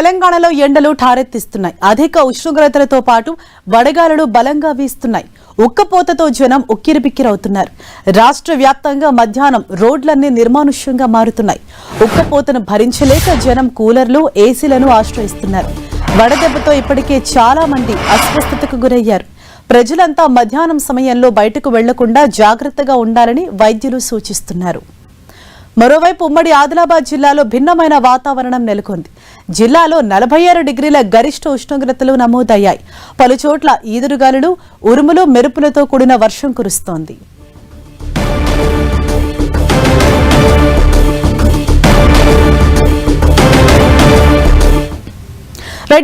తెలంగాణలో ఎండలు ఠారెత్తిస్తున్నాయి. అధిక ఉష్ణోగ్రతలతో పాటు వడగాలులు బలంగా వీస్తున్నాయి. ఉక్కపోతతో జనం ఉక్కిరిబిక్కిరవుతున్నారు. రాష్ట్ర వ్యాప్తంగా మధ్యాహ్నం రోడ్లన్నీ నిర్మానుష్యంగా మారుతున్నాయి. ఉక్కపోతను భరించలేక జనం కూలర్లు, ఏసీలను ఆశ్రయిస్తున్నారు. వడదెబ్బతో ఇప్పటికే చాలా మంది అస్వస్థతకు గురయ్యారు. ప్రజలంతా మధ్యాహ్నం సమయంలో బయటకు వెళ్లకుండా జాగ్రత్తగా ఉండాలని వైద్యులు సూచిస్తున్నారు. మరోవైపు ఉమ్మడి ఆదిలాబాద్ జిల్లాలో భిన్నమైన వాతావరణం నెలకొంది. జిల్లాలో 46 డిగ్రీల గరిష్ట ఉష్ణోగ్రతలు నమోదయ్యాయి. పలుచోట్ల ఈదురుగాలులు, ఉరుములు, మెరుపులతో కూడిన వర్షం కురుస్తోంది.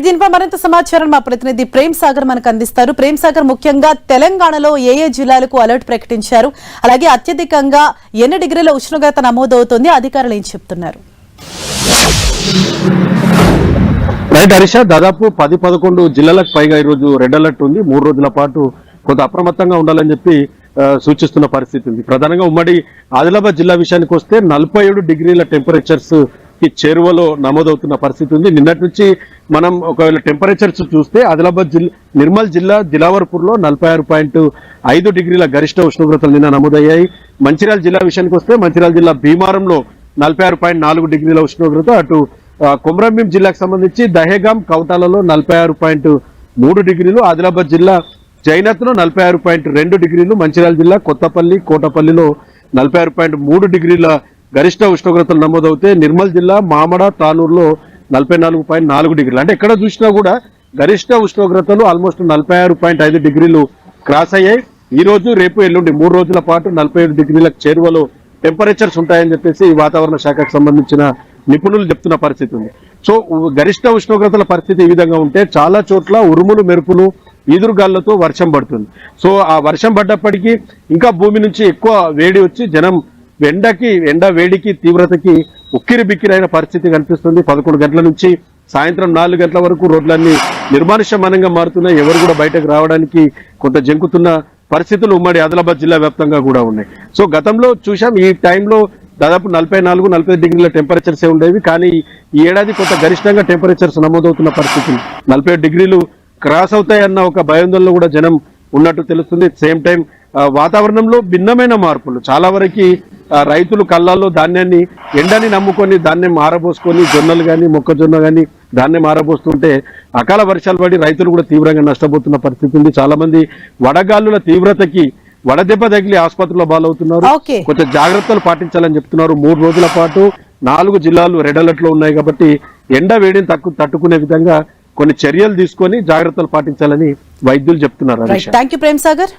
దీనిపై మరింత సమాచారం మా ప్రతినిధి ప్రేమ్ సాగర్ మనకు అందిస్తారు. ప్రేమ్ సాగర్, ముఖ్యంగా తెలంగాణలో ఏ జిల్లాలకు అలర్ట్ ప్రకటించారు, అలాగే అత్యధికంగా ఎన్ని డిగ్రీల ఉష్ణోగ్రత నమోదవుతుంది, అధికారులు ఏం చెప్తున్నారు? రైట్ హరీష, దాదాపు 10-11 జిల్లాలకు పైగా ఈరోజు రెడ్ అలర్ట్ ఉంది. 3 రోజుల పాటు కొంత అప్రమత్తంగా ఉండాలని చెప్పి సూచిస్తున్న పరిస్థితి ఉంది. ప్రధానంగా ఉమ్మడి ఆదిలాబాద్ జిల్లా విషయానికి వస్తే 47 డిగ్రీల టెంపరేచర్స్ కి చేరువలో నమోదవుతున్న పరిస్థితి ఉంది. నిన్నటి నుంచి మనం ఒకవేళ టెంపరేచర్స్ చూస్తే ఆదిలాబాద్ జిల్లా, నిర్మల్ జిల్లా దిలావర్పూర్ లో 46.5 డిగ్రీల గరిష్ట ఉష్ణోగ్రతలు నిన్న నమోదయ్యాయి. మంచిర్యాల జిల్లా విషయానికి వస్తే మంచిర్యాల జిల్లా భీమారంలో 46.4 డిగ్రీల ఉష్ణోగ్రత, అటు కొమరంభీం జిల్లాకు సంబంధించి దహేగాం, కౌటాలలో 46.3 డిగ్రీలు, ఆదిలాబాద్ జిల్లా జైనత్ లో 46.2 డిగ్రీలు, మంచిర్యాల జిల్లా కొత్తపల్లి, కోటపల్లిలో 46.3 డిగ్రీల గరిష్ట ఉష్ణోగ్రతలు నమోదవుతే నిర్మల్ జిల్లా మామడ, తానూరులో 44.4 డిగ్రీలు. అంటే ఎక్కడ చూసినా కూడా గరిష్ట ఉష్ణోగ్రతలు ఆల్మోస్ట్ 46.5 డిగ్రీలు క్రాస్ అయ్యాయి. ఈ రోజు, రేపు, ఎల్లుండి 3 రోజుల పాటు 47 డిగ్రీలకు చేరువలో టెంపరేచర్స్ ఉంటాయని చెప్పేసి ఈ వాతావరణ శాఖకు సంబంధించిన నిపుణులు చెప్తున్న పరిస్థితి ఉంది. సో గరిష్ట ఉష్ణోగ్రతల పరిస్థితి ఈ విధంగా ఉంటే చాలా చోట్ల ఉరుములు, మెరుపులు, ఈదురుగాళ్లతో వర్షం పడుతుంది. సో ఆ వర్షం పడ్డప్పటికీ ఇంకా భూమి నుంచి ఎక్కువ వేడి వచ్చి జనం ఎండ వేడికి, తీవ్రతకి ఉక్కిరి బిక్కిరైన పరిస్థితి కనిపిస్తుంది. 11 గంటల నుంచి సాయంత్రం 4 గంటల వరకు రోడ్లన్నీ నిర్మానుష్యమానంగా మారుతున్నాయి. ఎవరు కూడా బయటకు రావడానికి కొంత జంకుతున్న పరిస్థితులు ఉమ్మడి ఆదిలాబాద్ జిల్లా వ్యాప్తంగా కూడా ఉన్నాయి. సో గతంలో చూసాం, ఈ టైంలో దాదాపు 44-45 డిగ్రీల టెంపరేచర్సే ఉండేవి. కానీ ఈ ఏడాది కొంత గరిష్టంగా టెంపరేచర్స్ నమోదవుతున్న పరిస్థితులు 47 డిగ్రీలు క్రాస్ అవుతాయన్న ఒక భయాందోళనలో కూడా జనం ఉన్నట్టు తెలుస్తుంది. సేమ్ టైం వాతావరణంలో భిన్నమైన మార్పులు, చాలా వరకు రైతులు కళ్ళాల్లో ధాన్యాన్ని, ఎండని నమ్ముకొని ధాన్యం ఆరబోసుకొని, జొన్నలు కానీ, మొక్కజొన్న కానీ ధాన్యం ఆరబోస్తుంటే అకాల వర్షాలు పడి రైతులు కూడా తీవ్రంగా నష్టపోతున్న పరిస్థితి ఉంది. చాలా మంది వడగాలుల తీవ్రతకి వడదెబ్బ తగిలి ఆసుపత్రిలో బాలవుతున్నారు. కొంచెం జాగ్రత్తలు పాటించాలని చెప్తున్నారు. 3 రోజుల పాటు 4 జిల్లాలు రెడ్ అలర్ట్ లో ఉన్నాయి కాబట్టి ఎండ వేడిని తట్టుకునే విధంగా కొన్ని చర్యలు తీసుకొని జాగ్రత్తలు పాటించాలని వైద్యులు చెప్తున్నారు. థాంక్యూ ప్రేమ్ సాగర్.